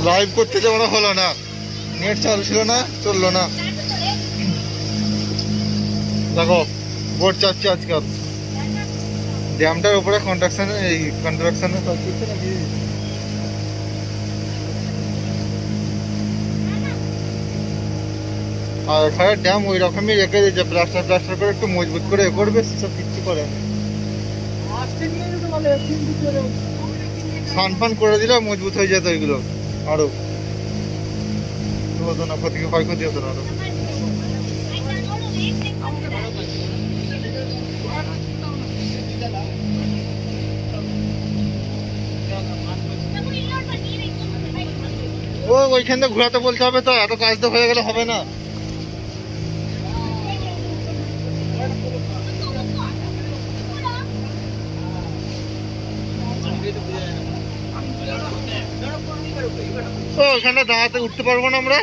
Live করতে যাওয়া হলো না, নেট চালু ছিল না, চললো না। দেখো বোট চাচ্ছে আজকাল ড্যামটার উপরে কন্ট্রাকশনে, এই কন্ট্রাকশনে কাজ করছে নাকি। আর এখানে ড্যাম ওই রকমই রেখে দিয়েছে, প্লাস্টার প্লাস্টার করে একটু মজবুত করে এ করবে, সেসব কিচ্ছু করে সান ফান করে দিলে মজবুত হয়ে যেত ওইগুলো, আরো হতো না, ক্ষয়ক্ষতি হতো না আরো। ও ওইখান থেকে ঘোরাতে বলতে হবে, তো এত কাজ তো হয়ে গেলে হবে না। ও ওইখানটা দাঁড়াতে উঠতে পারবো না আমরা।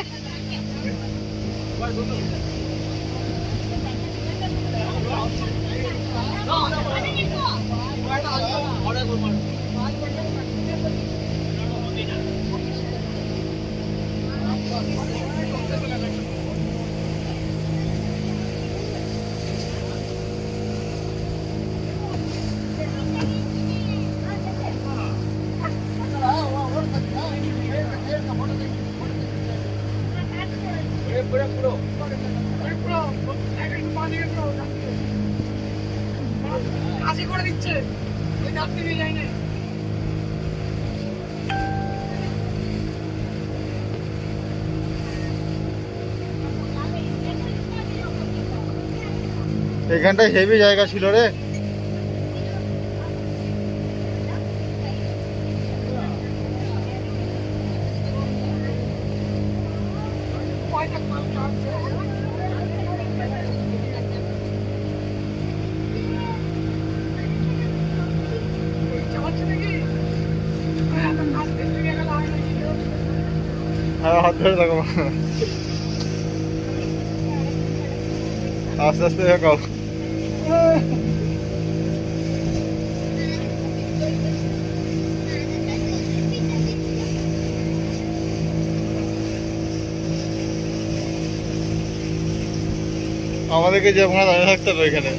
করে দিচ্ছে ওই যাত্রী নিয়ে যায় না। এখানটায় হেভি জায়গা ছিল রে। হ্যাঁ হাত ধরে থাকো, আস্তে আস্তে থাকো। আমাদেরকে যে আমরা দাঁড়িয়ে থাকতে হবে এখানে।